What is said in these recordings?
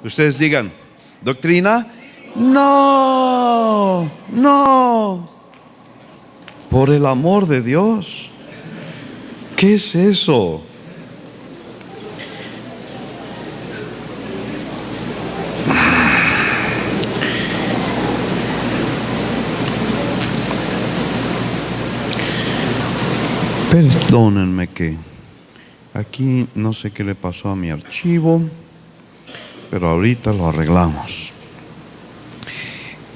Ustedes digan, doctrina, no, no. Por el amor de Dios, ¿qué es eso? Perdónenme que aquí no sé qué le pasó a mi archivo, pero ahorita lo arreglamos.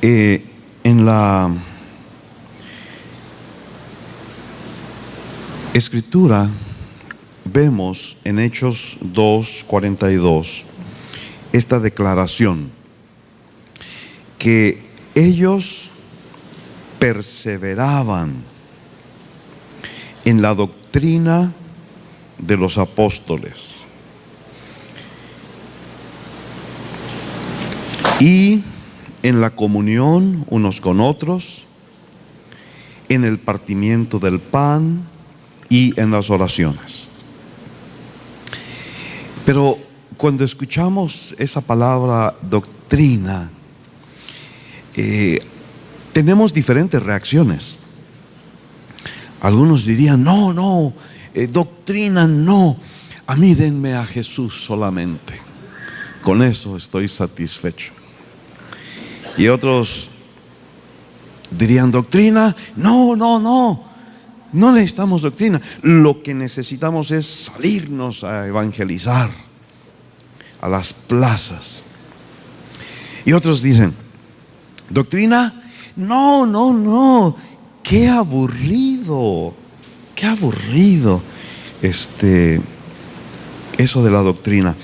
En la Escritura vemos en Hechos 2:42 esta declaración, que ellos perseveraban en la doctrina de los apóstoles y en la comunión unos con otros, en el partimiento del pan y en las oraciones. Pero cuando escuchamos esa palabra doctrina, tenemos diferentes reacciones. Algunos dirían, no, doctrina no, a mí denme a Jesús solamente, con eso estoy satisfecho. Y otros dirían, doctrina, no necesitamos doctrina, lo que necesitamos es salirnos a evangelizar a las plazas. Y otros dicen, doctrina, no, qué aburrido eso de la doctrina.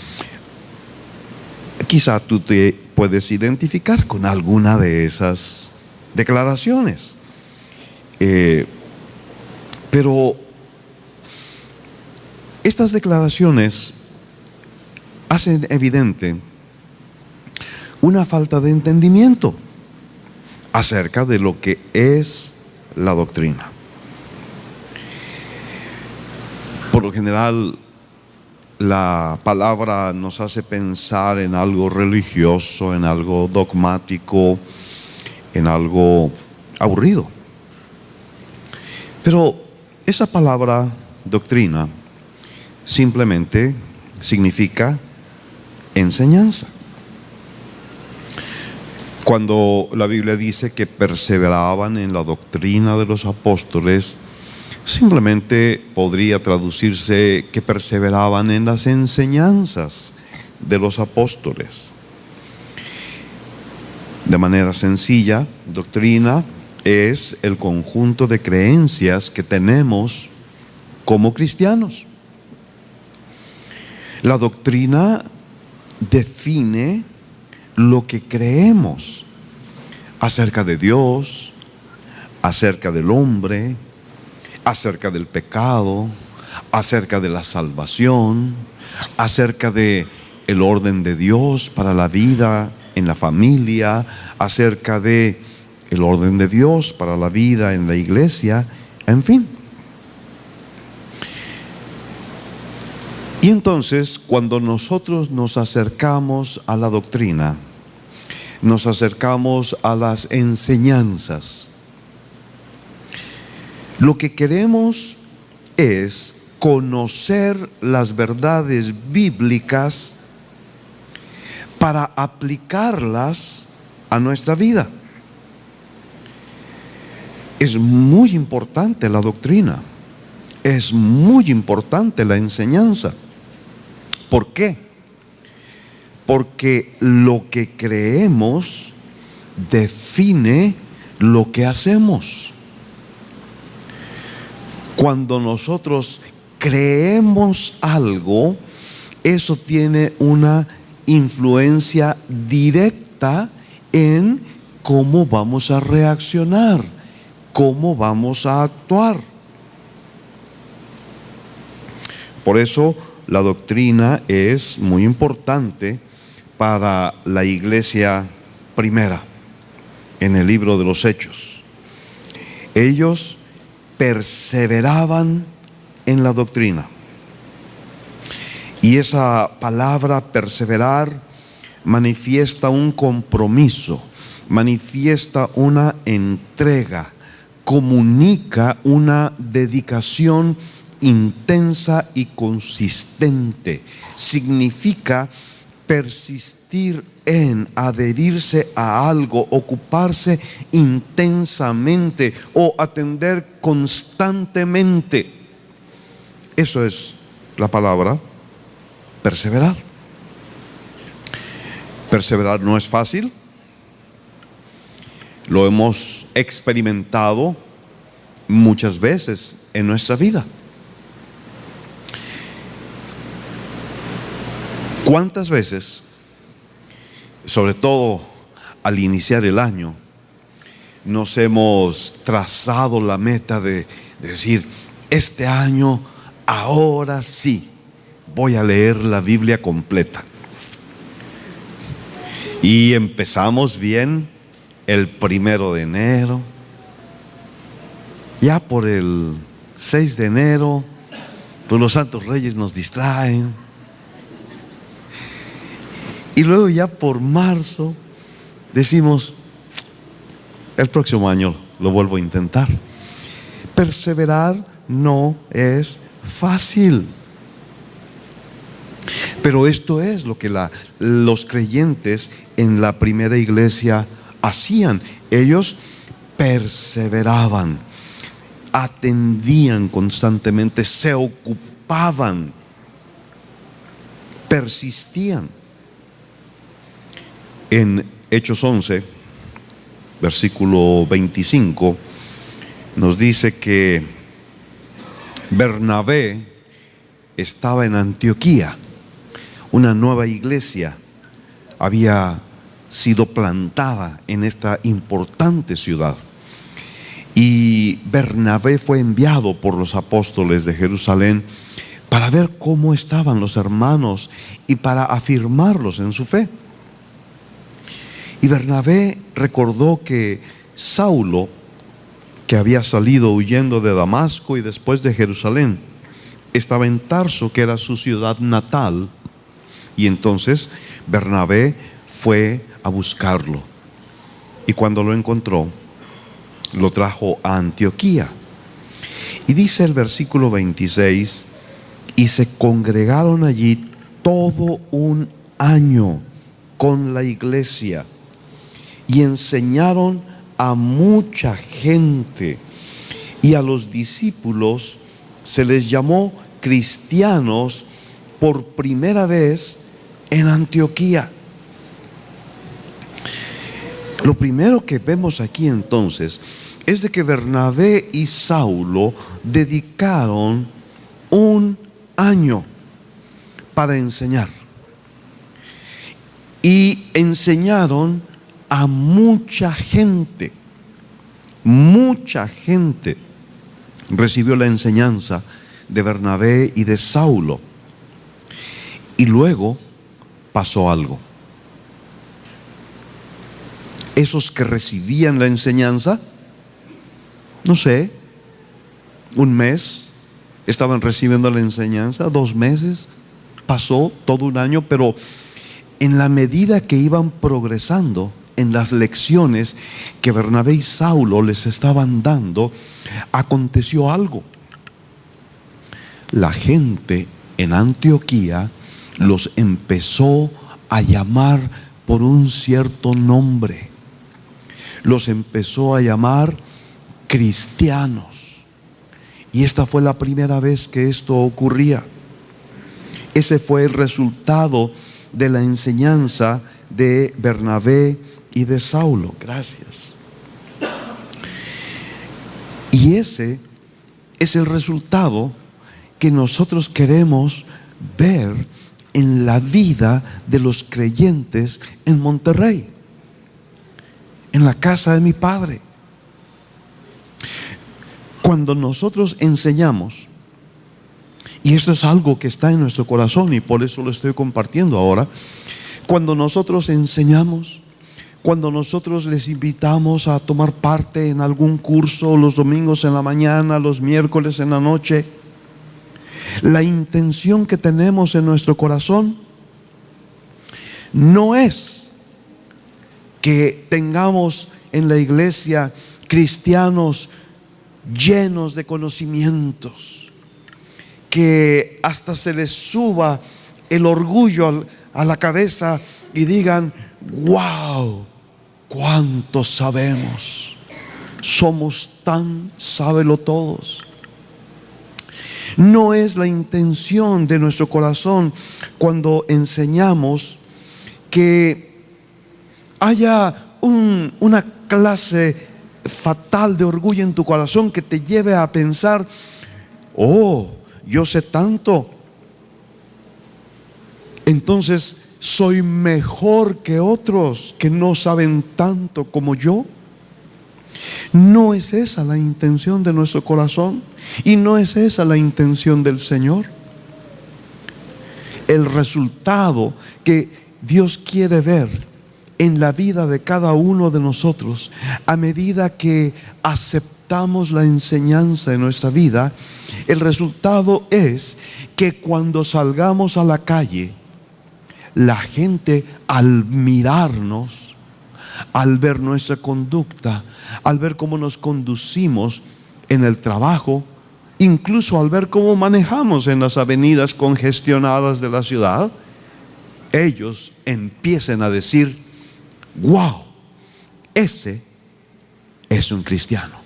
Quizá tú te puedes identificar con alguna de esas declaraciones, pero estas declaraciones hacen evidente una falta de entendimiento acerca de lo que es la doctrina. Por lo general, la palabra nos hace pensar en algo religioso, en algo dogmático, en algo aburrido. Pero esa palabra doctrina simplemente significa enseñanza. Cuando la Biblia dice que perseveraban en la doctrina de los apóstoles, simplemente podría traducirse que perseveraban en las enseñanzas de los apóstoles. De manera sencilla, doctrina es el conjunto de creencias que tenemos como cristianos. La doctrina define lo que creemos acerca de Dios, acerca del hombre, acerca del pecado, acerca de la salvación, acerca de el orden de Dios para la vida en la familia, acerca de el orden de Dios para la vida en la iglesia, en fin. Y entonces, cuando nosotros nos acercamos a la doctrina, nos acercamos a las enseñanzas, lo que queremos es conocer las verdades bíblicas para aplicarlas a nuestra vida. Es muy importante la doctrina, es muy importante la enseñanza. ¿Por qué? Porque lo que creemos define lo que hacemos. Cuando nosotros creemos algo, eso tiene una influencia directa en cómo vamos a reaccionar, cómo vamos a actuar. Por eso la doctrina es muy importante para la iglesia primera en el libro de los Hechos. Ellos perseveraban en la doctrina. Y esa palabra perseverar manifiesta un compromiso, manifiesta una entrega, comunica una dedicación intensa y consistente. Significa persistir en, adherirse a algo, ocuparse intensamente o atender constantemente. Eso es la palabra perseverar. Perseverar no es fácil. Lo hemos experimentado muchas veces en nuestra vida. ¿Cuántas veces, sobre todo al iniciar el año, nos hemos trazado la meta de decir, este año, ahora sí, voy a leer la Biblia completa? Y empezamos bien el 1 de enero, ya por el 6 de enero, pues los Santos Reyes nos distraen. Y luego ya por marzo decimos, el próximo año lo vuelvo a intentar. Perseverar no es fácil. Pero esto es lo que los creyentes en la primera iglesia hacían. Ellos perseveraban, atendían constantemente, se ocupaban, persistían. En Hechos 11, versículo 25, nos dice que Bernabé estaba en Antioquía. Una nueva iglesia había sido plantada en esta importante ciudad. Y Bernabé fue enviado por los apóstoles de Jerusalén para ver cómo estaban los hermanos y para afirmarlos en su fe. Y Bernabé recordó que Saulo, que había salido huyendo de Damasco y después de Jerusalén, estaba en Tarso, que era su ciudad natal. Y entonces Bernabé fue a buscarlo. Y cuando lo encontró, lo trajo a Antioquía. Y dice el versículo 26, y se congregaron allí todo un año con la iglesia y enseñaron a mucha gente, y a los discípulos se les llamó cristianos por primera vez en Antioquía. Lo primero que vemos aquí entonces es de que Bernabé y Saulo dedicaron un año para enseñar, y enseñaron a mucha gente. Mucha gente recibió la enseñanza de Bernabé y de Saulo. Y luego pasó algo. Esos que recibían la enseñanza, no sé, un mes estaban recibiendo la enseñanza, 2 meses, pasó todo un año, pero en la medida que iban progresando en las lecciones que Bernabé y Saulo les estaban dando, aconteció algo. La gente en Antioquía los empezó a llamar por un cierto nombre. Los empezó a llamar cristianos. Y esta fue la primera vez que esto ocurría. Ese fue el resultado de la enseñanza de Bernabé y de Saulo. Gracias. Y ese es el resultado que nosotros queremos ver en la vida de los creyentes en Monterrey, en la casa de mi padre. Cuando nosotros enseñamos, y esto es algo que está en nuestro corazón y por eso lo estoy compartiendo ahora, cuando nosotros enseñamos, cuando nosotros les invitamos a tomar parte en algún curso los domingos en la mañana, los miércoles en la noche, la intención que tenemos en nuestro corazón no es que tengamos en la iglesia cristianos llenos de conocimientos, que hasta se les suba el orgullo a la cabeza y digan: wow, cuánto sabemos, somos tan sábelotodos. No es la intención de nuestro corazón cuando enseñamos que haya una clase fatal de orgullo en tu corazón que te lleve a pensar: oh, yo sé tanto, entonces soy mejor que otros que no saben tanto como yo. No es esa la intención de nuestro corazón, y no es esa la intención del Señor. El resultado que Dios quiere ver en la vida de cada uno de nosotros, a medida que aceptamos la enseñanza en nuestra vida, el resultado es que cuando salgamos a la calle, la gente, al mirarnos, al ver nuestra conducta, al ver cómo nos conducimos en el trabajo, incluso al ver cómo manejamos en las avenidas congestionadas de la ciudad, ellos empiecen a decir: wow, ese es un cristiano.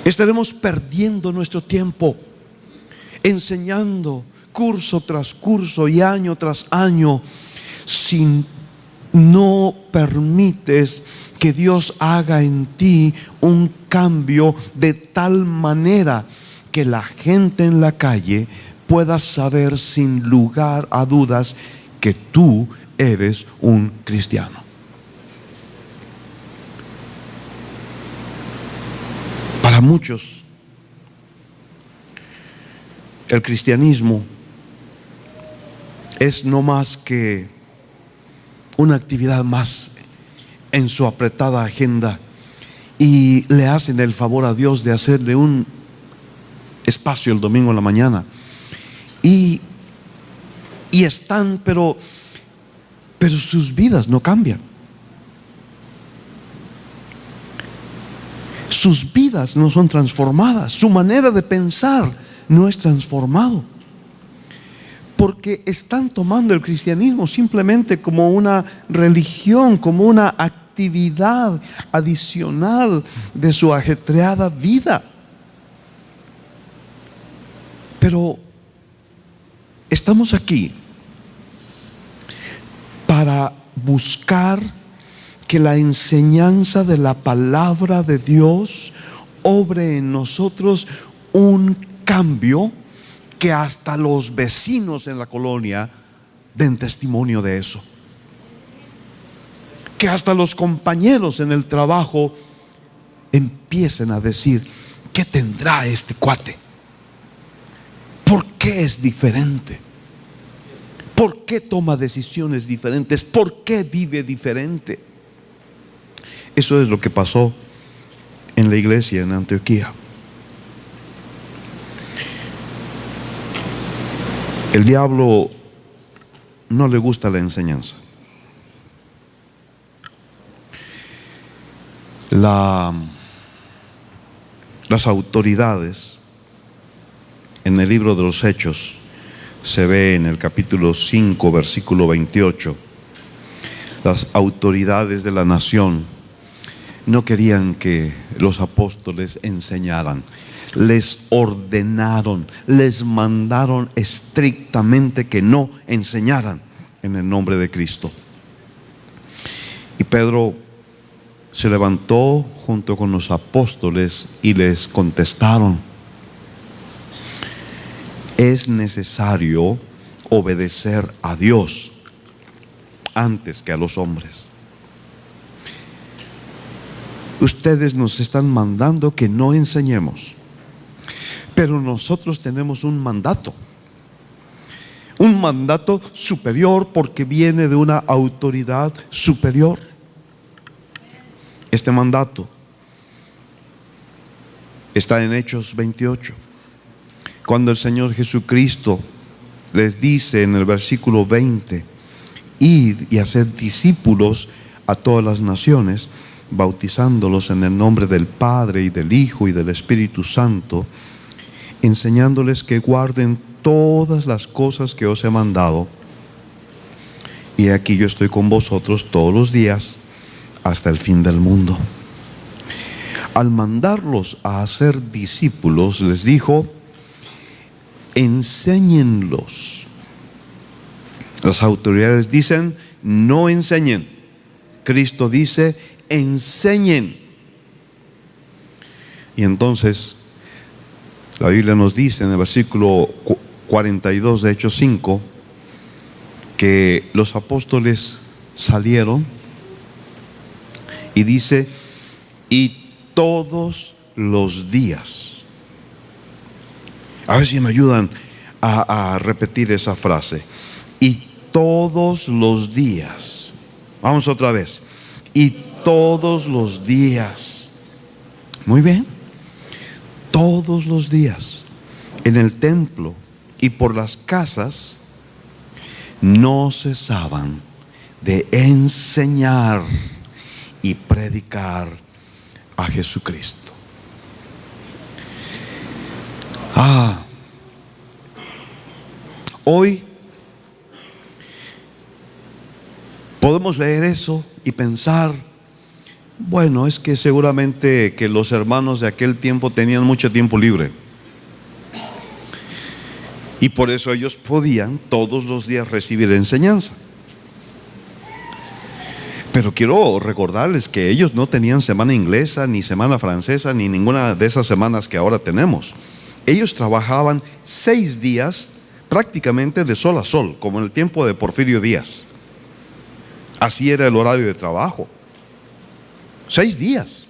Estaremos perdiendo nuestro tiempo enseñando curso tras curso y año tras año si no permites que Dios haga en ti un cambio de tal manera que la gente en la calle pueda saber sin lugar a dudas que tú eres un cristiano. Para muchos, el cristianismo es no más que una actividad más en su apretada agenda, y le hacen el favor a Dios de hacerle un espacio el domingo en la mañana y están, pero sus vidas no cambian. Sus vidas no son transformadas, su manera de pensar no es transformado, porque están tomando el cristianismo simplemente como una religión, como una actividad adicional de su ajetreada vida. Pero estamos aquí para buscar que la enseñanza de la palabra de Dios obre en nosotros un cambio que hasta los vecinos en la colonia den testimonio de eso, que hasta los compañeros en el trabajo empiecen a decir: ¿qué tendrá este cuate? ¿Por qué es diferente? ¿Por qué toma decisiones diferentes? ¿Por qué vive diferente? Eso es lo que pasó en la iglesia en Antioquía. El diablo no le gusta la enseñanza. Las autoridades en el libro de los Hechos, se ve en el capítulo 5, versículo 28, las autoridades de la nación no querían que los apóstoles enseñaran. Les ordenaron, les mandaron estrictamente que no enseñaran en el nombre de Cristo. Y Pedro se levantó junto con los apóstoles y les contestaron: es necesario obedecer a Dios antes que a los hombres. Ustedes nos están mandando que no enseñemos, pero nosotros tenemos un mandato superior, porque viene de una autoridad superior. Este mandato está en Hechos 28, cuando el Señor Jesucristo les dice en el versículo 20: id y haced discípulos a todas las naciones, bautizándolos en el nombre del Padre y del Hijo y del Espíritu Santo, enseñándoles que guarden todas las cosas que os he mandado. Y aquí yo estoy con vosotros todos los días hasta el fin del mundo. Al mandarlos a hacer discípulos, les dijo: enséñenlos. Las autoridades dicen: no enseñen. Cristo dice: enseñen. Y entonces la Biblia nos dice en el versículo 42 de Hechos 5 que los apóstoles salieron, y dice: y todos los días. A ver si me ayudan a repetir esa frase. Y todos los días. Vamos otra vez. Y todos los días. Muy bien. Todos los días en el templo y por las casas no cesaban de enseñar y predicar a Jesucristo. Hoy podemos leer eso y pensar: bueno, es que seguramente que los hermanos de aquel tiempo tenían mucho tiempo libre, y por eso ellos podían todos los días recibir enseñanza. Pero quiero recordarles que ellos no tenían semana inglesa, ni semana francesa, ni ninguna de esas semanas que ahora tenemos. Ellos trabajaban 6 días prácticamente de sol a sol, como en el tiempo de Porfirio Díaz. Así era el horario de trabajo. 6 días.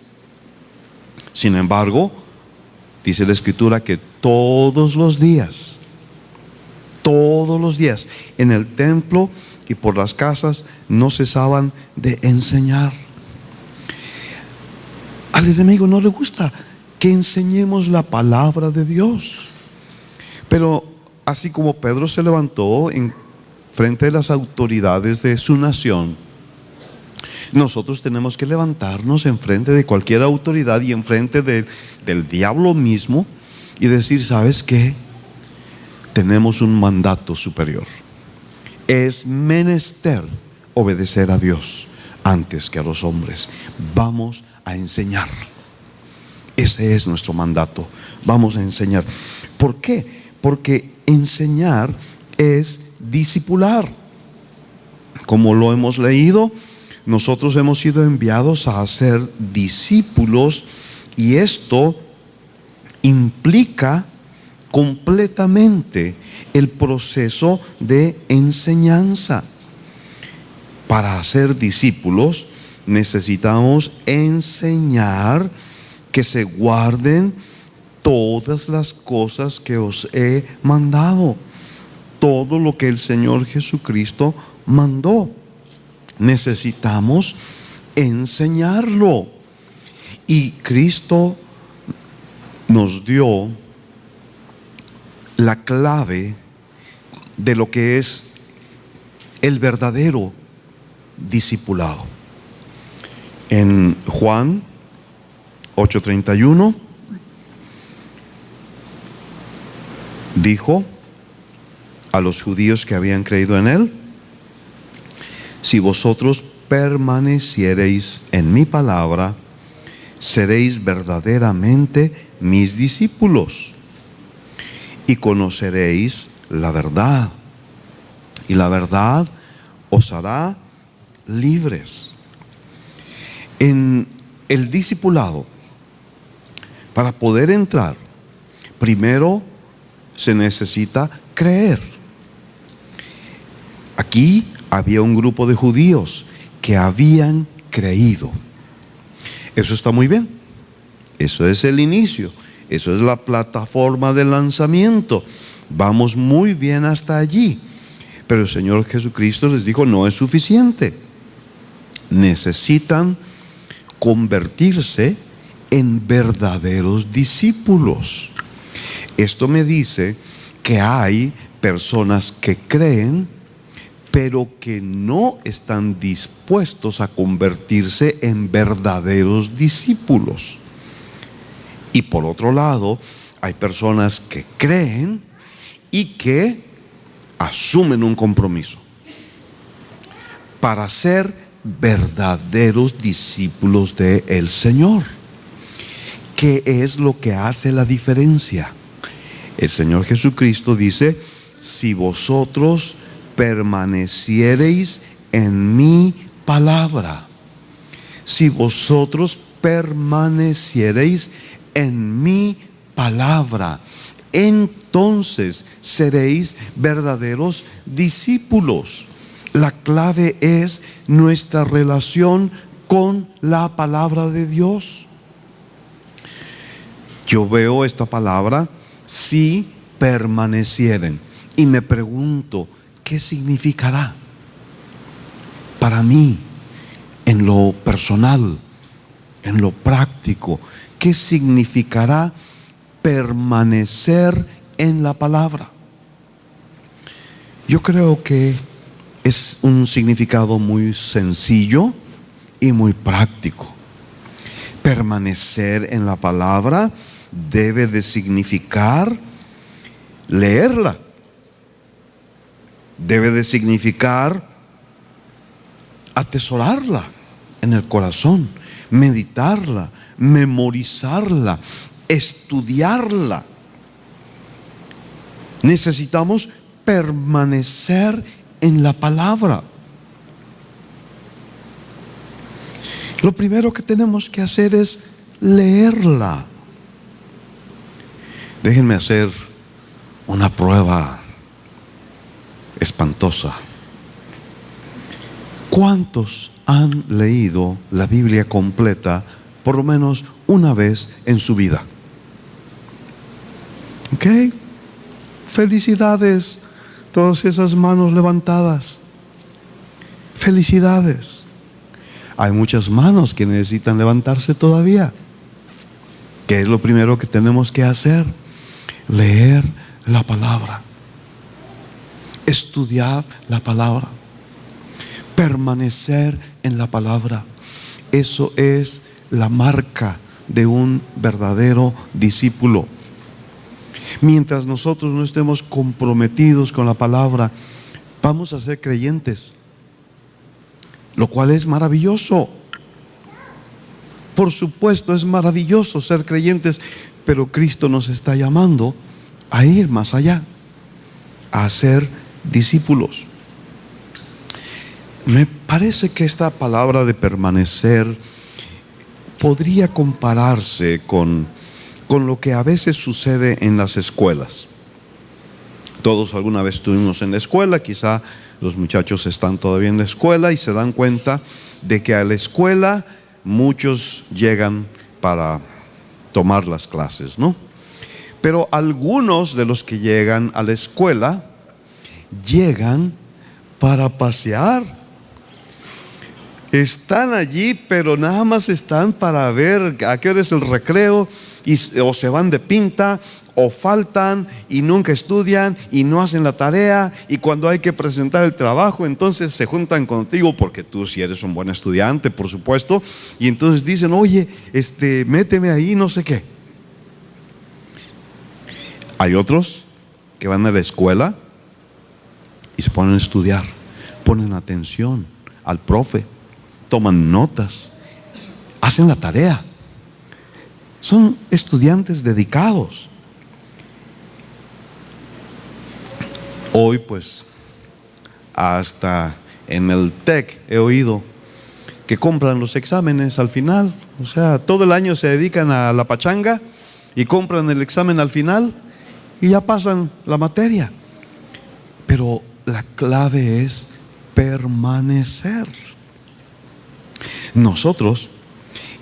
Sin embargo, dice la Escritura que todos los días, en el templo y por las casas no cesaban de enseñar. Al enemigo no le gusta que enseñemos la palabra de Dios. Pero así como Pedro se levantó en frente de las autoridades de su nación, nosotros tenemos que levantarnos en frente de cualquier autoridad y en frente del diablo mismo y decir: ¿sabes qué? Tenemos un mandato superior. Es menester obedecer a Dios antes que a los hombres. Vamos a enseñar. Ese es nuestro mandato. Vamos a enseñar. ¿Por qué? Porque enseñar es discipular. Como lo hemos leído, nosotros hemos sido enviados a hacer discípulos, y esto implica completamente el proceso de enseñanza. Para ser discípulos necesitamos enseñar que se guarden todas las cosas que os he mandado. Todo lo que el Señor Jesucristo mandó, necesitamos enseñarlo. Y Cristo nos dio la clave de lo que es el verdadero discipulado. En Juan 8:31 dijo a los judíos que habían creído en él: si vosotros permaneciereis en mi palabra, seréis verdaderamente mis discípulos y conoceréis la verdad, y la verdad os hará libres. En el discipulado, para poder entrar, primero se necesita creer. Aquí había un grupo de judíos que habían creído. Eso está muy bien. Eso es el inicio. Eso es la plataforma de lanzamiento. Vamos muy bien hasta allí. Pero el Señor Jesucristo les dijo: no es suficiente. Necesitan convertirse en verdaderos discípulos. Esto me dice que hay personas que creen, pero que no están dispuestos a convertirse en verdaderos discípulos. Y por otro lado, hay personas que creen y que asumen un compromiso para ser verdaderos discípulos del Señor. ¿Qué es lo que hace la diferencia? El Señor Jesucristo dice: si vosotros permaneciereis en mi palabra, si vosotros permaneciereis en mi palabra, entonces seréis verdaderos discípulos. La clave es nuestra relación con la palabra de Dios. Yo veo esta palabra, si permanecieren, y me pregunto, ¿qué significará para mí en lo personal, en lo práctico? ¿Qué significará permanecer en la palabra? Yo creo que es un significado muy sencillo y muy práctico. Permanecer en la palabra debe de significar leerla. Debe de significar atesorarla en el corazón, meditarla, memorizarla, estudiarla. Necesitamos permanecer en la palabra. Lo primero que tenemos que hacer es leerla. Déjenme hacer una prueba espantosa. ¿Cuántos han leído la Biblia completa por lo menos una vez en su vida? ¿Ok? Felicidades, todas esas manos levantadas. Felicidades. Hay muchas manos que necesitan levantarse todavía. ¿Qué es lo primero que tenemos que hacer? Leer la palabra, estudiar la palabra, permanecer en la palabra. Eso es la marca de un verdadero discípulo. Mientras nosotros no estemos comprometidos con la palabra, vamos a ser creyentes, lo cual es maravilloso. Por supuesto, es maravilloso ser creyentes, pero Cristo nos está llamando a ir más allá, a ser discípulos. Me parece que esta palabra de permanecer podría compararse con lo que a veces sucede en las escuelas. Todos alguna vez estuvimos en la escuela, quizá los muchachos están todavía en la escuela y se dan cuenta de que a la escuela muchos llegan para tomar las clases, ¿no? Pero algunos de los que llegan a la escuela llegan para pasear. Están allí, pero nada más están para ver a qué hora es el recreo, o se van de pinta, o faltan y nunca estudian y no hacen la tarea, y cuando hay que presentar el trabajo, entonces se juntan contigo, porque tú sí eres un buen estudiante, por supuesto, y entonces dicen: oye, méteme ahí, no sé qué. Hay otros que van a la escuela y se ponen a estudiar, ponen atención al profe, toman notas, hacen la tarea. Son estudiantes dedicados. Hoy pues hasta en el TEC he oído que compran los exámenes al final. O sea, todo el año se dedican a la pachanga y compran el examen al final y ya pasan la materia. Pero la clave es permanecer. Nosotros,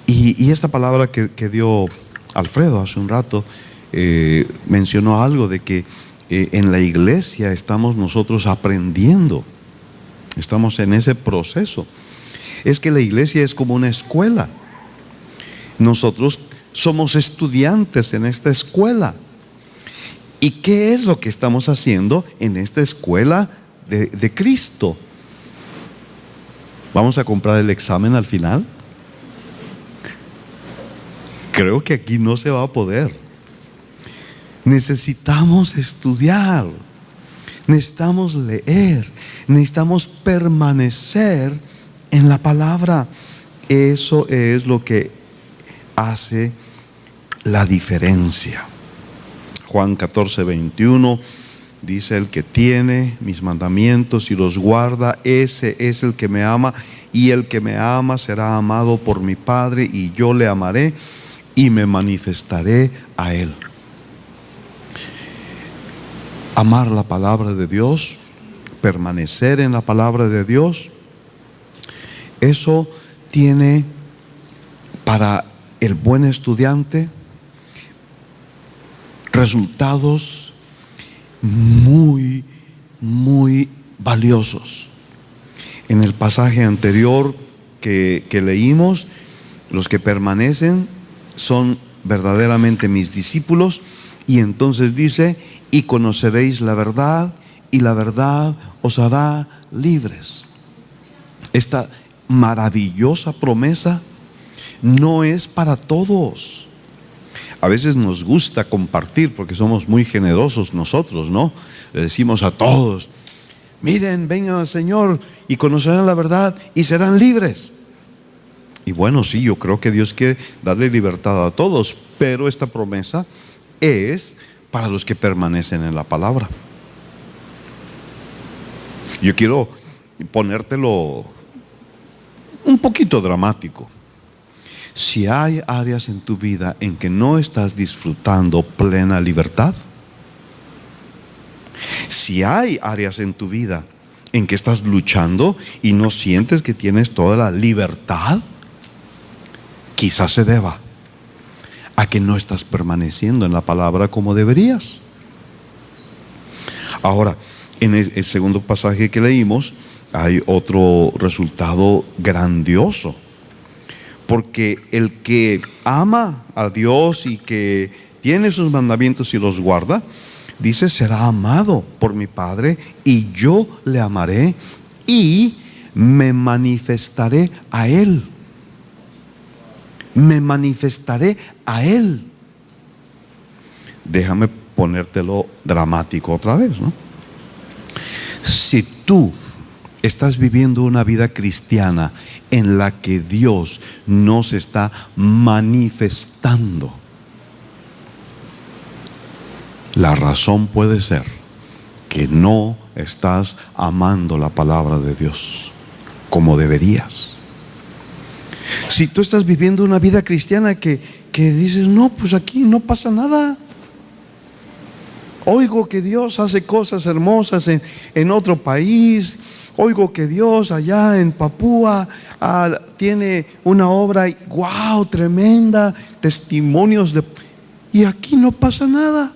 y esta palabra que dio Alfredo hace un rato, mencionó algo de que en la iglesia estamos nosotros aprendiendo, estamos en ese proceso. Es que la iglesia es como una escuela. Nosotros somos estudiantes en esta escuela. ¿Y qué es lo que estamos haciendo en esta escuela de Cristo? ¿Vamos a comprar el examen al final? Creo que aquí no se va a poder. Necesitamos estudiar, necesitamos leer, necesitamos permanecer en la palabra. Eso es lo que hace la diferencia. Juan 14:21 dice: el que tiene mis mandamientos y los guarda, ese es el que me ama, y el que me ama será amado por mi Padre, y yo le amaré y me manifestaré a él. Amar la palabra de Dios, permanecer en la palabra de Dios, eso tiene para el buen estudiante resultados muy, muy valiosos. En el pasaje anterior que leímos, los que permanecen son verdaderamente mis discípulos, y entonces dice: y conoceréis la verdad, y la verdad os hará libres. Esta maravillosa promesa no es para todos. A veces nos gusta compartir porque somos muy generosos nosotros, ¿no? Le decimos a todos: miren, vengan al Señor y conocerán la verdad y serán libres. Y bueno, sí, yo creo que Dios quiere darle libertad a todos, pero esta promesa es para los que permanecen en la palabra. Yo quiero ponértelo un poquito dramático. Si hay áreas en tu vida en que no estás disfrutando plena libertad, si hay áreas en tu vida en que estás luchando y no sientes que tienes toda la libertad, quizás se deba a que no estás permaneciendo en la palabra como deberías. Ahora, en el segundo pasaje que leímos, hay otro resultado grandioso. Porque el que ama a Dios y que tiene sus mandamientos y los guarda, dice: será amado por mi Padre, y yo le amaré y me manifestaré a él. Me manifestaré a él. Déjame ponértelo dramático otra vez, ¿no? Si tú estás viviendo una vida cristiana en la que Dios no se está manifestando, la razón puede ser que no estás amando la palabra de Dios como deberías. Si tú estás viviendo una vida cristiana que dices: no, pues aquí no pasa nada. Oigo que Dios hace cosas hermosas en otro país. Oigo que Dios allá en Papúa tiene una obra, wow, tremenda, testimonios y aquí no pasa nada.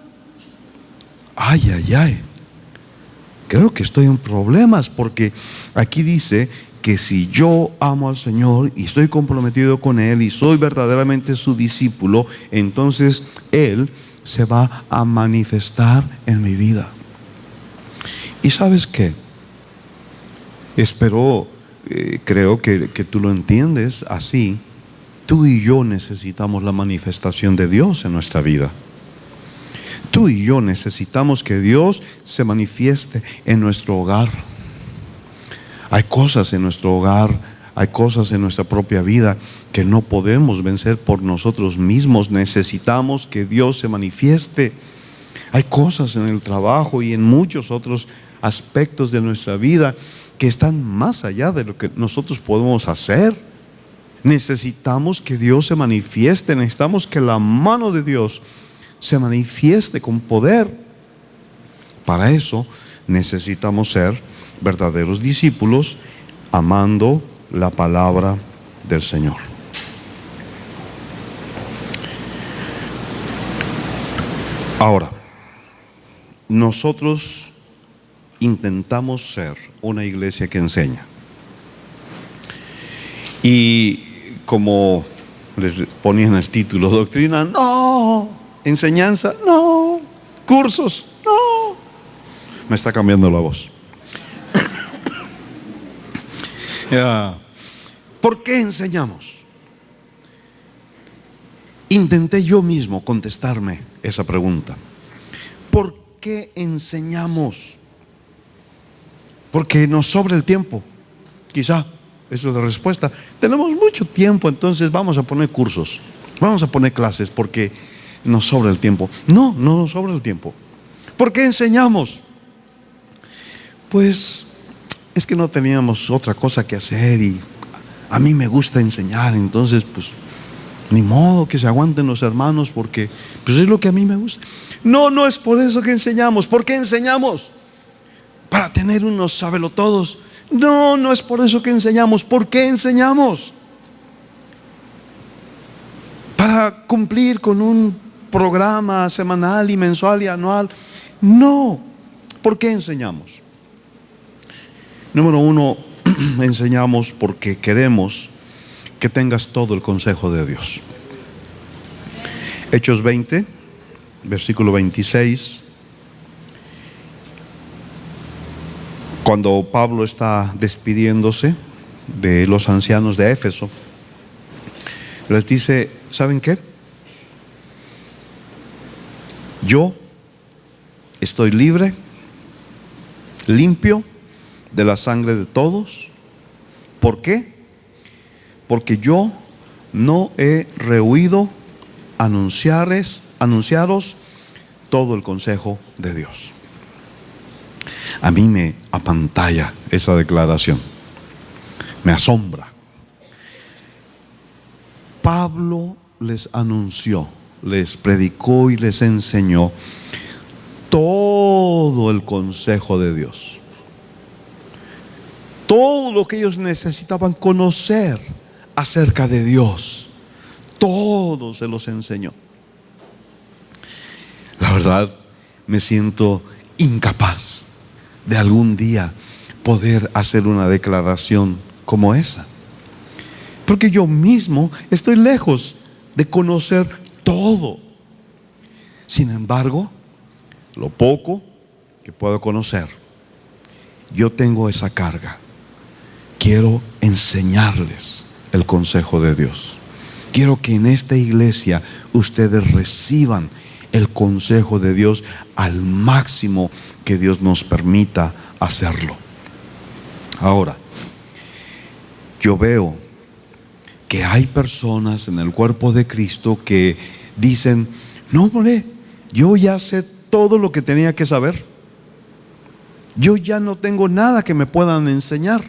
Ay, ay, ay. Creo que estoy en problemas, porque aquí dice que si yo amo al Señor y estoy comprometido con Él y soy verdaderamente su discípulo, entonces Él se va a manifestar en mi vida. ¿Y sabes qué? Creo que tú lo entiendes así. Tú y yo necesitamos la manifestación de Dios en nuestra vida. Tú y yo necesitamos que Dios se manifieste en nuestro hogar. Hay cosas en nuestro hogar, hay cosas en nuestra propia vida que no podemos vencer por nosotros mismos. Necesitamos que Dios se manifieste. Hay cosas en el trabajo y en muchos otros aspectos de nuestra vida que están más allá de lo que nosotros podemos hacer. Necesitamos que Dios se manifieste. Necesitamos que la mano de Dios se manifieste con poder. Para eso necesitamos ser verdaderos discípulos, amando la palabra del Señor. Ahora, nosotros intentamos ser una iglesia que enseña. Y como les ponía en el título, doctrina, no. Enseñanza, no. cursos. No, me está cambiando la voz. ¿Por qué enseñamos? Intenté yo mismo contestarme esa pregunta. ¿Por qué enseñamos? Porque nos sobra el tiempo. Quizá eso es la respuesta. Tenemos mucho tiempo, entonces vamos a poner cursos, vamos a poner clases porque nos sobra el tiempo. No, no nos sobra el tiempo. ¿Por qué enseñamos? Pues es que no teníamos otra cosa que hacer y a mí me gusta enseñar, entonces pues ni modo que se aguanten los hermanos porque pues es lo que a mí me gusta. No, no es por eso que enseñamos. ¿Por qué enseñamos? Para tener unos sabelotodos. No, no es por eso que enseñamos. ¿Por qué enseñamos? Para cumplir con un programa semanal y mensual y anual. No. ¿Por qué enseñamos? Número uno, enseñamos porque queremos que tengas todo el consejo de Dios. Hechos 20, versículo 26. Cuando Pablo está despidiéndose de los ancianos de Éfeso, les dice: ¿saben qué? Yo estoy libre, limpio de la sangre de todos. ¿Por qué? Porque yo no he rehuido anunciaros todo el consejo de Dios. A mí me apantalla esa declaración, me asombra. Pablo les anunció, les predicó y les enseñó todo el consejo de Dios, todo lo que ellos necesitaban conocer acerca de Dios, todo se los enseñó. La verdad, me siento incapaz de algún día poder hacer una declaración como esa, porque yo mismo estoy lejos de conocer todo. Sin embargo, lo poco que puedo conocer, yo tengo esa carga. Quiero enseñarles el consejo de Dios. Quiero que en esta iglesia ustedes reciban el consejo de Dios al máximo que Dios nos permita hacerlo. Ahora, yo veo que hay personas en el cuerpo de Cristo que dicen: no, hombre, yo ya sé todo lo que tenía que saber. Yo ya no tengo nada que me puedan enseñar.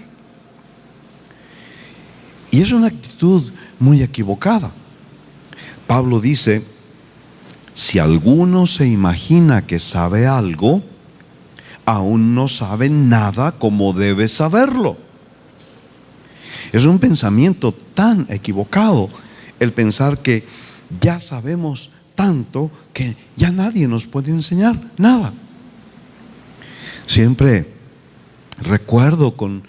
Y es una actitud muy equivocada. Pablo dice: si alguno se imagina que sabe algo, aún no sabe nada como debe saberlo. Es un pensamiento tan equivocado el pensar que ya sabemos tanto que ya nadie nos puede enseñar nada. Siempre recuerdo con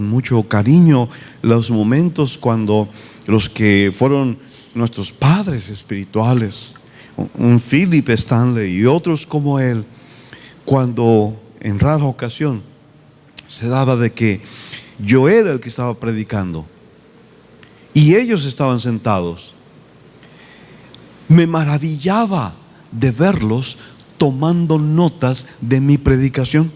mucho cariño los momentos cuando los que fueron nuestros padres espirituales, un Philip Stanley y otros como él, cuando en rara ocasión se daba de que yo era el que estaba predicando y ellos estaban sentados, me maravillaba de verlos tomando notas de mi predicación.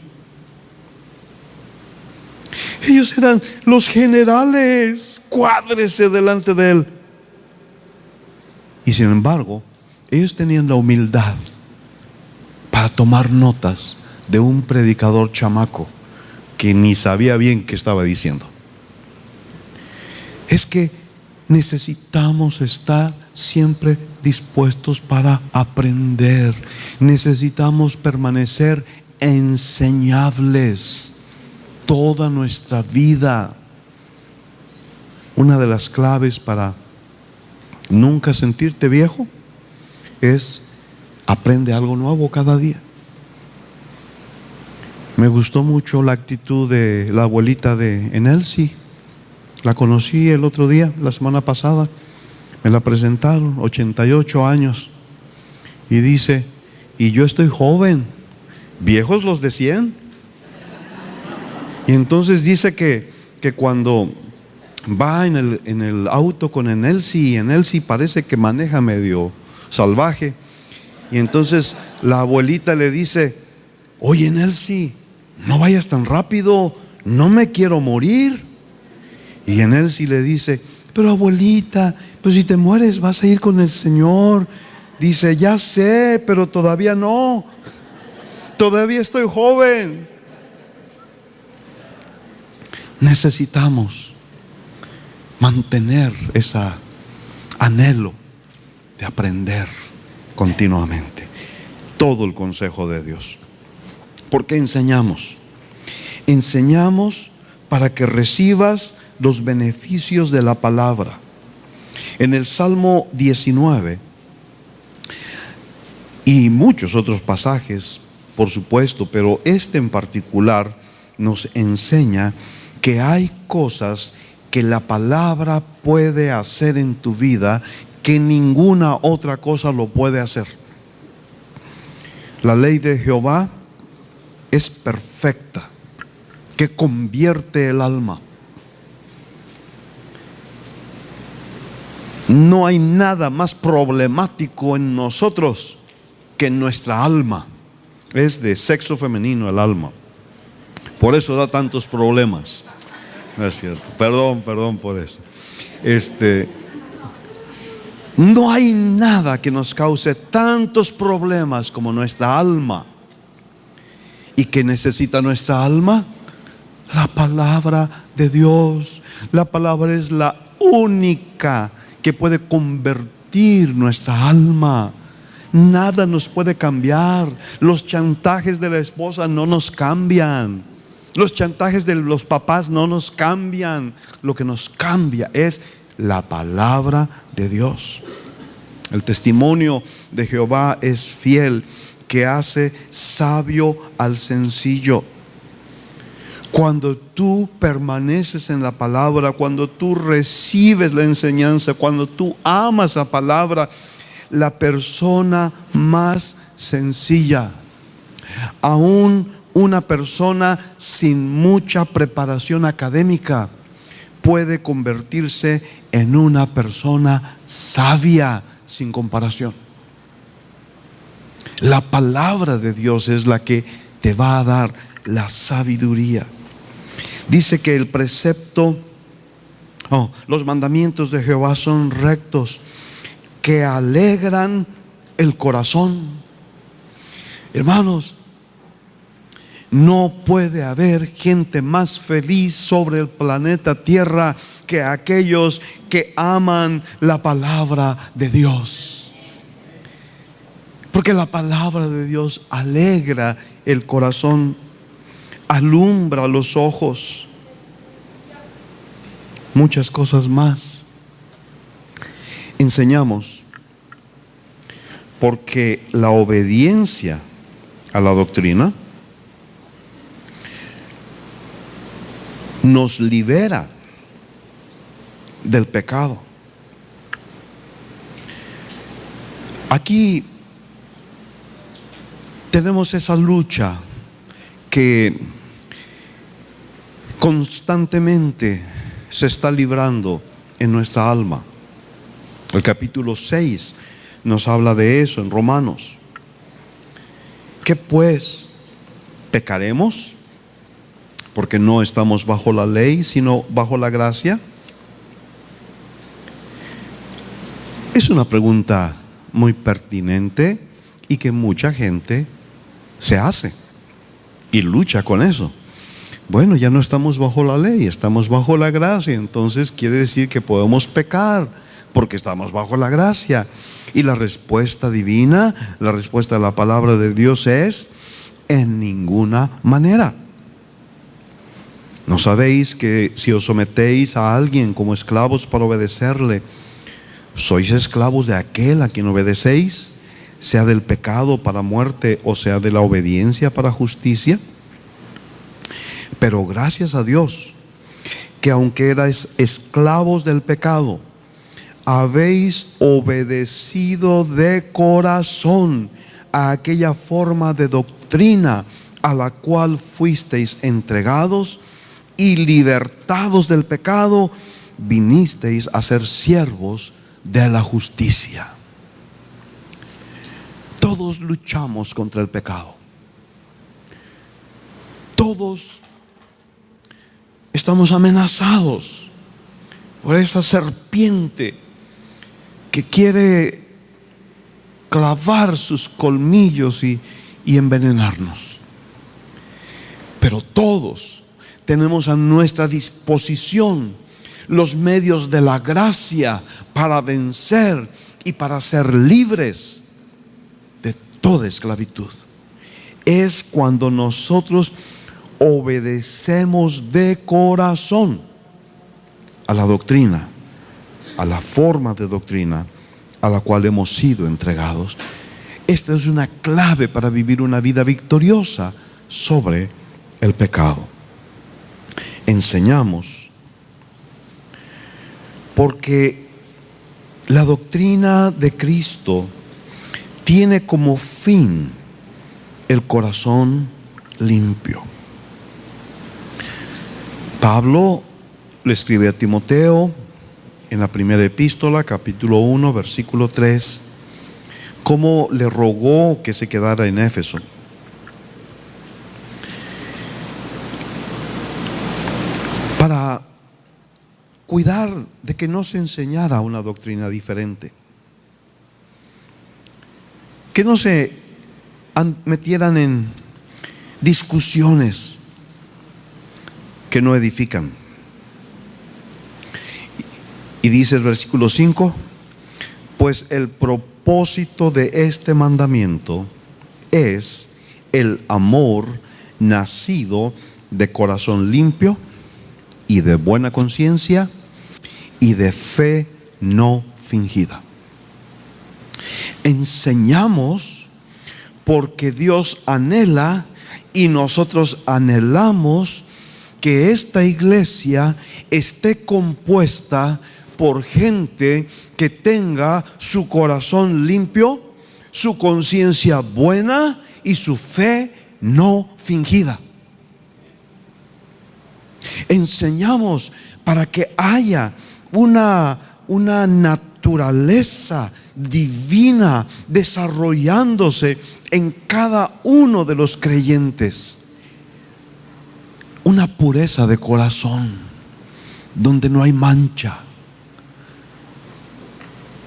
Ellos eran los generales, cuádrese delante de él. Y sin embargo, ellos tenían la humildad para tomar notas de un predicador chamaco que ni sabía bien qué estaba diciendo. Es que necesitamos estar siempre dispuestos para aprender. Necesitamos permanecer enseñables toda nuestra vida. Una de las claves para nunca sentirte viejo es: aprende algo nuevo cada día. Me gustó mucho la actitud de la abuelita de Enelsi. La conocí el otro día, la semana pasada. Me la presentaron, 88 años. Y dice: y yo estoy joven. Viejos los de 100. Y entonces dice que cuando va en el auto con Enelsi, y Enelsi parece que maneja medio salvaje, y entonces la abuelita le dice: oye, Enelsi, no vayas tan rápido, no me quiero morir. Y Enelsi le dice: pero abuelita, pues si te mueres vas a ir con el Señor. Dice: ya sé, pero todavía no, todavía estoy joven. Necesitamos mantener ese anhelo de aprender continuamente todo el consejo de Dios. ¿Por qué enseñamos? Enseñamos para que recibas los beneficios de la palabra. En el Salmo 19 y muchos otros pasajes, por supuesto, pero este en particular nos enseña que hay cosas que la palabra puede hacer en tu vida que ninguna otra cosa lo puede hacer. La ley de Jehová es perfecta, que convierte el alma. No hay nada más problemático en nosotros que en nuestra alma. Es de sexo femenino el alma. Por eso da tantos problemas. No es cierto. Perdón por eso. No hay nada que nos cause tantos problemas como nuestra alma. ¿Y qué necesita nuestra alma? La palabra de Dios. La palabra es la única que puede convertir nuestra alma. Nada nos puede cambiar. Los chantajes de la esposa no nos cambian. Los chantajes de los papás no nos cambian. Lo que nos cambia es la palabra de Dios. El testimonio de Jehová es fiel, que hace sabio al sencillo. Cuando tú permaneces en la palabra, cuando tú recibes la enseñanza, cuando tú amas la palabra, la persona más sencilla, aún una persona sin mucha preparación académica, puede convertirse en una persona sabia sin comparación. La palabra de Dios es la que te va a dar la sabiduría. Dice que el precepto, los mandamientos de Jehová son rectos, que alegran el corazón. Hermanos, no puede haber gente más feliz sobre el planeta Tierra que aquellos que aman la palabra de Dios. Porque la palabra de Dios alegra el corazón, alumbra los ojos, muchas cosas más. Enseñamos porque la obediencia a la doctrina nos libera del pecado. Aquí tenemos esa lucha que constantemente se está librando en nuestra alma. El capítulo 6 nos habla de eso en Romanos. ¿Qué pues? ¿Pecaremos? Porque no estamos bajo la ley, sino bajo la gracia. Es una pregunta muy pertinente y que mucha gente se hace y lucha con eso. Bueno, ya no estamos bajo la ley, estamos bajo la gracia. Entonces quiere decir que podemos pecar porque estamos bajo la gracia. Y la respuesta divina, la respuesta de la palabra de Dios es: en ninguna manera. ¿No sabéis que si os sometéis a alguien como esclavos para obedecerle, sois esclavos de aquel a quien obedecéis, sea del pecado para muerte o sea de la obediencia para justicia? Pero gracias a Dios que aunque erais esclavos del pecado, habéis obedecido de corazón a aquella forma de doctrina a la cual fuisteis entregados, y libertados del pecado, vinisteis a ser siervos de la justicia. Todos luchamos contra el pecado. Todos estamos amenazados por esa serpiente que quiere clavar sus colmillos y envenenarnos. Pero todos tenemos a nuestra disposición los medios de la gracia para vencer y para ser libres de toda esclavitud. Es cuando nosotros obedecemos de corazón a la doctrina, a la forma de doctrina a la cual hemos sido entregados. Esta es una clave para vivir una vida victoriosa sobre el pecado. Enseñamos porque la doctrina de Cristo tiene como fin el corazón limpio. Pablo le escribe a Timoteo en la primera epístola, capítulo 1, versículo 3, cómo le rogó que se quedara en Éfeso. Para cuidar de que no se enseñara una doctrina diferente, que no se metieran en discusiones que no edifican. Y dice el versículo 5: pues el propósito de este mandamiento es el amor nacido de corazón limpio y de buena conciencia y de fe no fingida. Enseñamos porque Dios anhela y nosotros anhelamos que esta iglesia esté compuesta por gente que tenga su corazón limpio, su conciencia buena y su fe no fingida. Enseñamos para que haya una naturaleza divina desarrollándose en cada uno de los creyentes. Una pureza de corazón donde no hay mancha,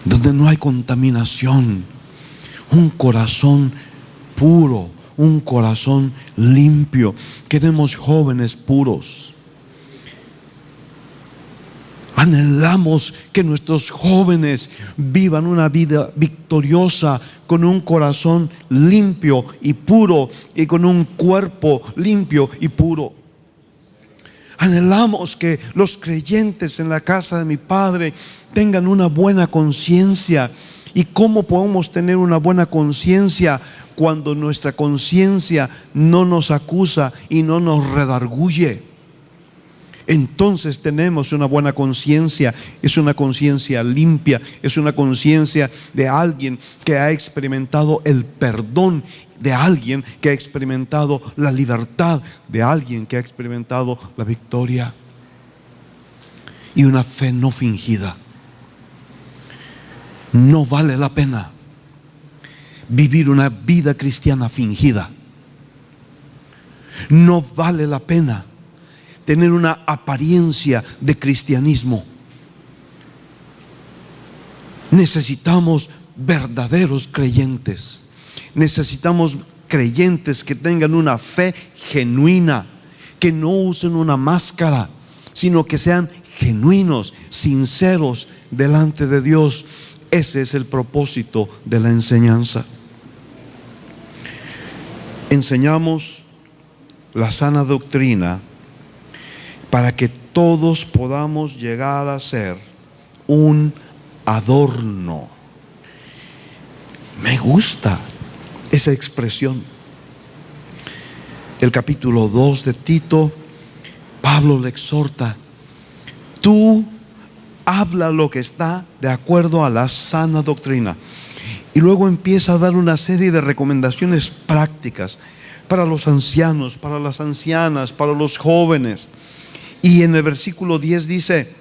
donde no hay contaminación. Un corazón puro, un corazón limpio. Queremos jóvenes puros. Anhelamos que nuestros jóvenes vivan una vida victoriosa con un corazón limpio y puro y con un cuerpo limpio y puro. Anhelamos que los creyentes en la casa de mi Padre tengan una buena conciencia. ¿Y cómo podemos tener una buena conciencia cuando nuestra conciencia no nos acusa y no nos redarguye? Entonces tenemos una buena conciencia. Es una conciencia limpia, es una conciencia de alguien que ha experimentado el perdón, de alguien que ha experimentado la libertad, de alguien que ha experimentado la victoria. Y una fe no fingida. No vale la pena vivir una vida cristiana fingida. No vale la pena tener una apariencia de cristianismo. Necesitamos verdaderos creyentes. Necesitamos creyentes que tengan una fe genuina, que no usen una máscara, sino que sean genuinos, sinceros delante de Dios. Ese es el propósito de la enseñanza. Enseñamos la sana doctrina para que todos podamos llegar a ser un adorno. Me gusta esa expresión. El capítulo 2 de Tito, Pablo le exhorta: tú habla lo que está de acuerdo a la sana doctrina. Y luego empieza a dar una serie de recomendaciones prácticas para los ancianos, para las ancianas, para los jóvenes. Y en el versículo 10 dice,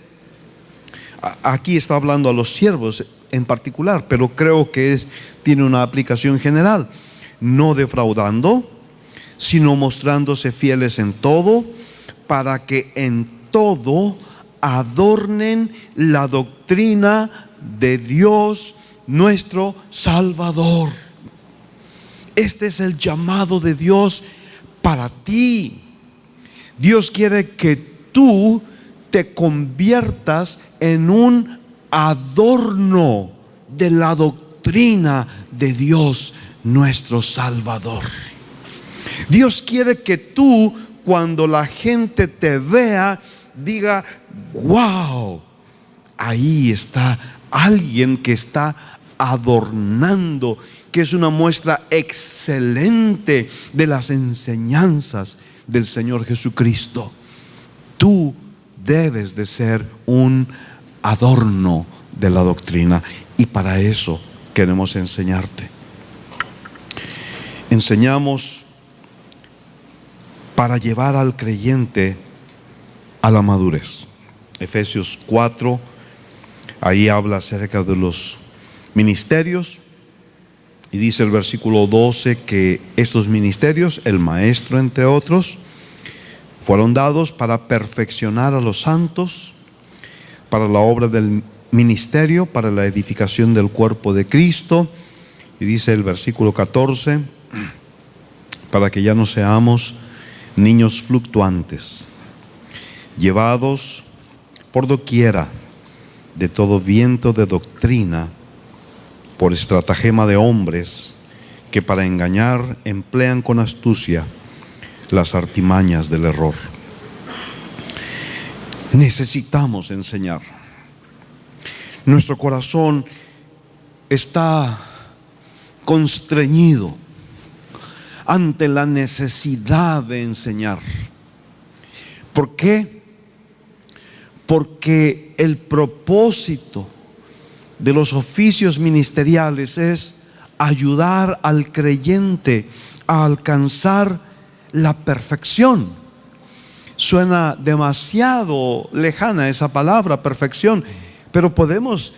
aquí está hablando a los siervos en particular, pero creo que tiene una aplicación general: no defraudando, sino mostrándose fieles en todo, para que en todo adornen la doctrina de Dios nuestro Salvador. Este es el llamado de Dios para ti. Dios quiere que tú te conviertas en un adorno de la doctrina de Dios nuestro Salvador. Dios quiere que tú, cuando la gente te vea, diga: wow, ahí está alguien que está adornando, que es una muestra excelente de las enseñanzas del Señor Jesucristo. Tú debes de ser un adorno de la doctrina, y para eso queremos enseñarte. Enseñamos para llevar al creyente a la madurez. Efesios 4, ahí habla acerca de los ministerios, y dice el versículo 12 que estos ministerios, el maestro entre otros, fueron dados para perfeccionar a los santos, para la obra del ministerio, para la edificación del cuerpo de Cristo. Y dice el versículo 14, para que ya no seamos niños fluctuantes, llevados por doquiera de todo viento de doctrina, por estratagema de hombres que para engañar emplean con astucia las artimañas del error. Necesitamos enseñar. Nuestro corazón está constreñido ante la necesidad de enseñar. ¿Por qué? Porque el propósito de los oficios ministeriales es ayudar al creyente a alcanzar la perfección. Suena demasiado lejana esa palabra, perfección, pero podemos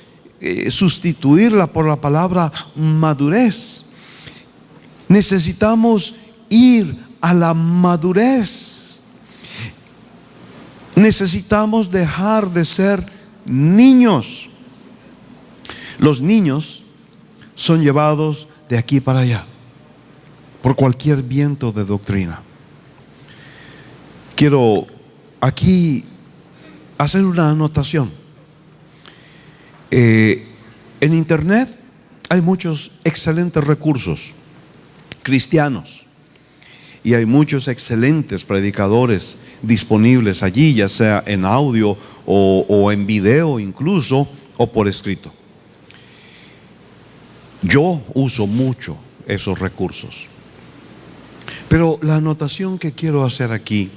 sustituirla por la palabra madurez. Necesitamos ir a la madurez. Necesitamos dejar de ser niños. Los niños son llevados de aquí para allá por cualquier viento de doctrina. Quiero aquí hacer una anotación. En internet hay muchos excelentes recursos cristianos, y hay muchos excelentes predicadores disponibles allí, ya sea en audio o en video incluso, o por escrito. Yo uso mucho esos recursos, pero la anotación que quiero hacer aquí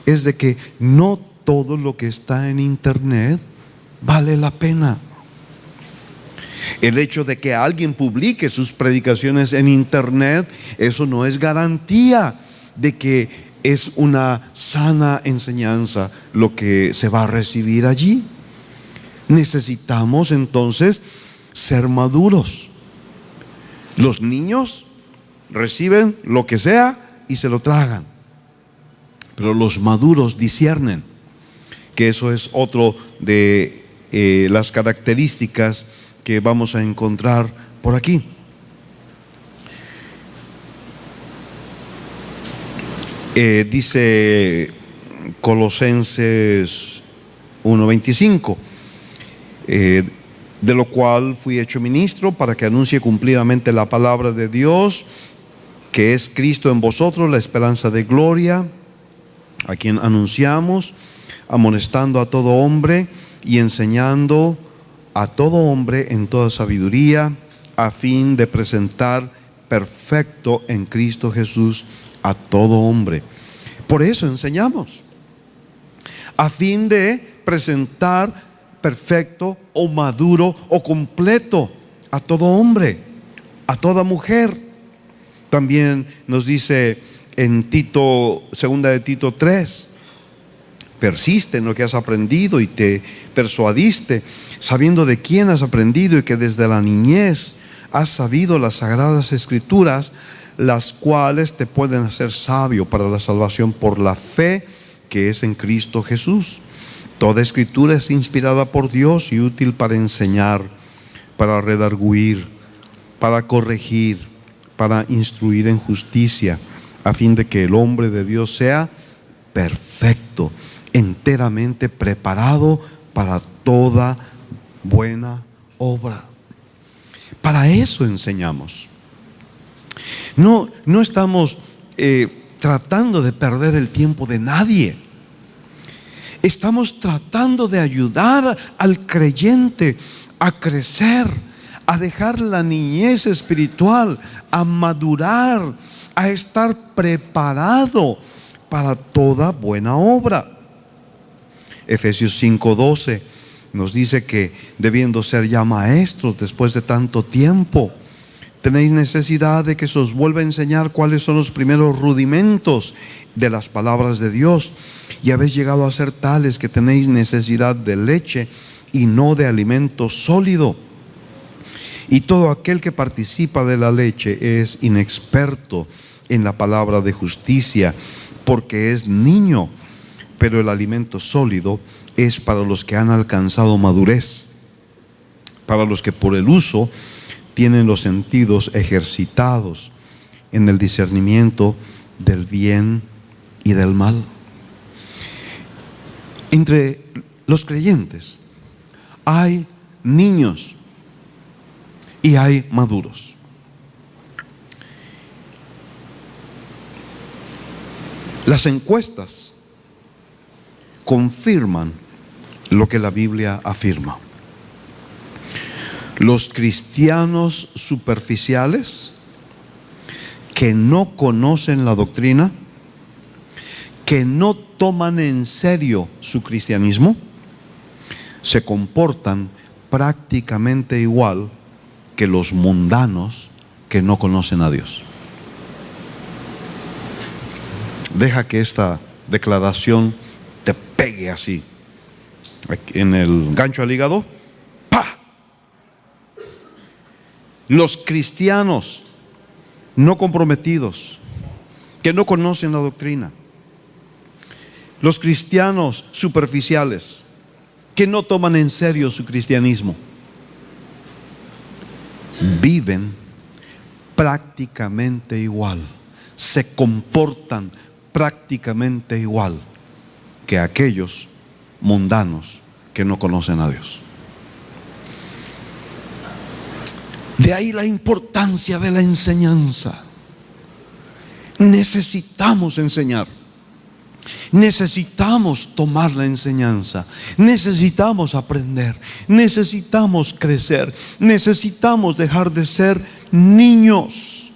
es de que no todo lo que está en internet vale la pena. El hecho de que alguien publique sus predicaciones en internet, eso no es garantía de que es una sana enseñanza lo que se va a recibir allí. Necesitamos entonces ser maduros. Los niños reciben lo que sea y se lo tragan, pero los maduros disciernen, que eso es otro de las características que vamos a encontrar por aquí. Dice Colosenses 1:25, de lo cual fui hecho ministro para que anuncie cumplidamente la palabra de Dios, que es Cristo en vosotros, la esperanza de gloria, a quien anunciamos, amonestando a todo hombre y enseñando a todo hombre en toda sabiduría, a fin de presentar perfecto en Cristo Jesús a todo hombre. Por eso enseñamos, a fin de presentar perfecto o maduro o completo a todo hombre. a toda mujer. También nos dice en Tito, segunda de Tito 3, persiste en lo que has aprendido y te persuadiste, sabiendo de quién has aprendido y que desde la niñez has sabido las sagradas escrituras, las cuales te pueden hacer sabio para la salvación por la fe que es en Cristo Jesús. Toda escritura es inspirada por Dios y útil para enseñar, para redarguir, para corregir, para instruir en justicia, a fin de que el hombre de Dios sea perfecto, enteramente preparado para toda buena obra. Para eso enseñamos. No estamos tratando de perder el tiempo de nadie. Estamos tratando de ayudar al creyente a crecer, a dejar la niñez espiritual, a madurar, a estar preparado para toda buena obra. Efesios 5:12 nos dice que debiendo ser ya maestros después de tanto tiempo, tenéis necesidad de que se os vuelva a enseñar cuáles son los primeros rudimentos de las palabras de Dios, y habéis llegado a ser tales que tenéis necesidad de leche y no de alimento sólido. Y todo aquel que participa de la leche es inexperto en la palabra de justicia, porque es niño, pero el alimento sólido es para los que han alcanzado madurez, para los que por el uso tienen los sentidos ejercitados en el discernimiento del bien y del mal. Entre los creyentes hay niños y hay maduros. Las encuestas confirman lo que la Biblia afirma. Los cristianos superficiales que no conocen la doctrina, que no toman en serio su cristianismo, se comportan prácticamente igual que los mundanos que no conocen a Dios. Deja que esta declaración te pegue así, en el gancho al hígado. ¡Pah! Los cristianos no comprometidos, que no conocen la doctrina, los cristianos superficiales, que no toman en serio su cristianismo, viven prácticamente igual, se comportan prácticamente igual que aquellos mundanos que no conocen a Dios. De ahí la importancia de la enseñanza. Necesitamos enseñar. Necesitamos tomar la enseñanza. Necesitamos aprender. Necesitamos crecer. Necesitamos dejar de ser niños.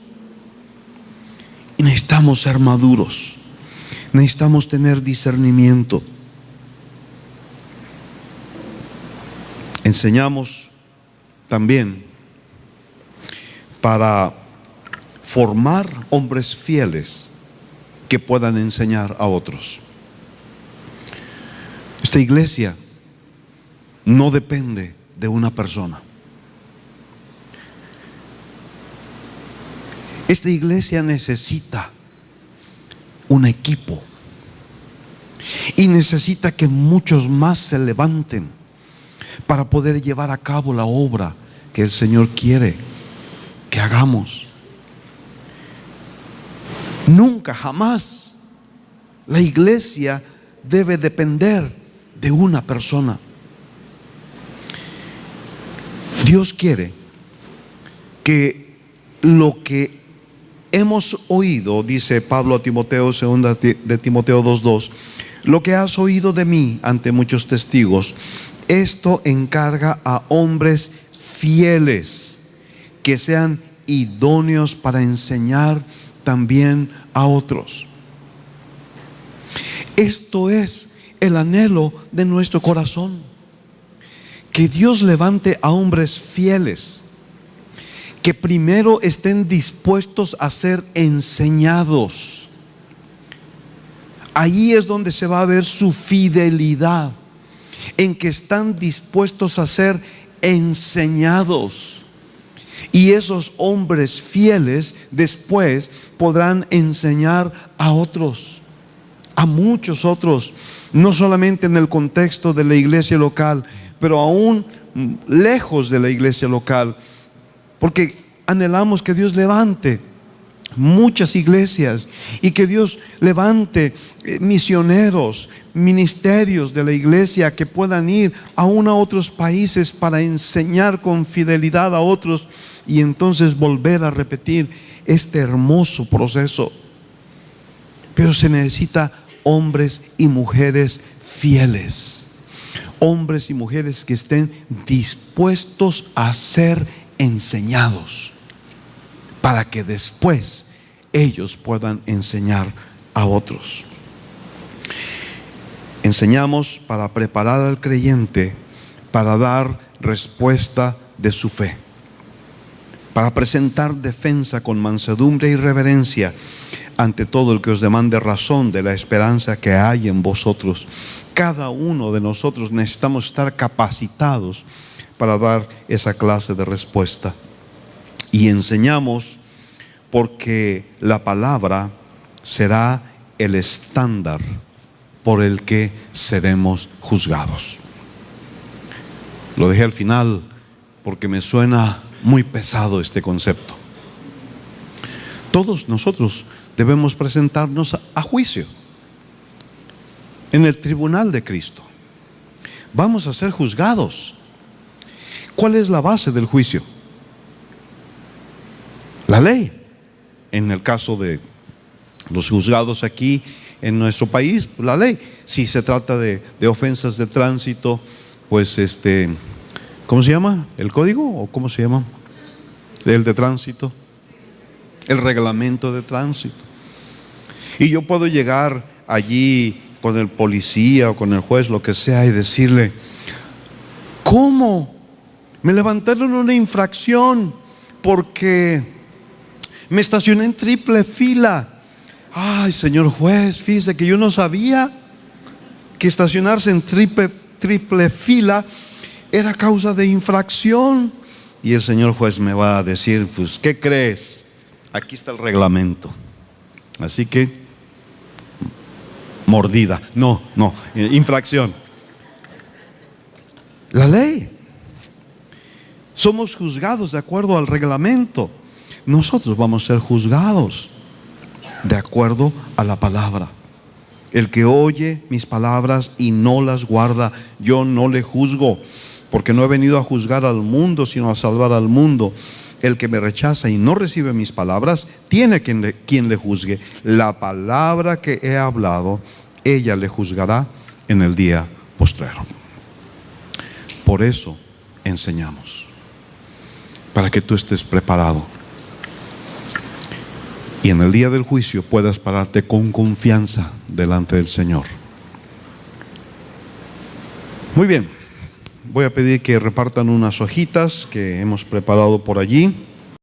Y necesitamos ser maduros. Necesitamos tener discernimiento. Enseñamos también para formar hombres fieles que puedan enseñar a otros. Esta iglesia no depende de una persona. Esta iglesia necesita un equipo y necesita que muchos más se levanten para poder llevar a cabo la obra que el Señor quiere que hagamos. Nunca, jamás la iglesia debe depender de una persona. Dios quiere que lo que hemos oído, dice Pablo a Timoteo, segunda de Timoteo 2:2, lo que has oído de mí ante muchos testigos, esto encarga a hombres fieles que sean idóneos para enseñar también a otros. Esto es el anhelo de nuestro corazón, que Dios levante a hombres fieles que primero estén dispuestos a ser enseñados. Ahí es donde se va a ver su fidelidad, en que están dispuestos a ser enseñados. Y esos hombres fieles después podrán enseñar a otros, a muchos otros, no solamente en el contexto de la iglesia local, pero aún lejos de la iglesia local, porque anhelamos que Dios levante muchas iglesias y que Dios levante misioneros, ministerios de la iglesia que puedan ir aún a otros países para enseñar con fidelidad a otros y entonces volver a repetir este hermoso proceso. Pero se necesita hombres y mujeres fieles, hombres y mujeres que estén dispuestos a ser enseñados, para que después ellos puedan enseñar a otros. Enseñamos para preparar al creyente para dar respuesta de su fe, para presentar defensa con mansedumbre y reverencia ante todo el que os demande razón de la esperanza que hay en vosotros. Cada uno de nosotros necesitamos estar capacitados para dar esa clase de respuesta. Y enseñamos porque la palabra será el estándar por el que seremos juzgados. Lo dejé al final porque me suena muy pesado este concepto. Todos nosotros debemos presentarnos a juicio en el tribunal de Cristo. Vamos a ser juzgados. ¿Cuál es la base del juicio? La ley. En el caso de los juzgados aquí en nuestro país, la ley. Si se trata de ofensas de tránsito, pues ¿cómo se llama? ¿El código? ¿O cómo se llama? El de tránsito. El reglamento de tránsito. Y yo puedo llegar allí con el policía o con el juez, lo que sea, y decirle: ¿cómo? Me levantaron una infracción porque me estacioné en triple fila. Ay, señor juez, fíjese que yo no sabía que estacionarse en triple fila era causa de infracción. Y el señor juez me va a decir: pues, ¿qué crees? Aquí está el reglamento. Así que, mordida. No, infracción. La ley. Somos juzgados de acuerdo al reglamento. Nosotros vamos a ser juzgados de acuerdo a la palabra. El que oye mis palabras y no las guarda, yo no le juzgo, porque no he venido a juzgar al mundo, sino a salvar al mundo. El que me rechaza y no recibe mis palabras, tiene quien le juzgue. La palabra que he hablado, ella le juzgará en el día postrero. Por eso enseñamos, para que tú estés preparado y en el día del juicio puedas pararte con confianza delante del Señor. Muy bien, voy a pedir que repartan unas hojitas que hemos preparado por allí.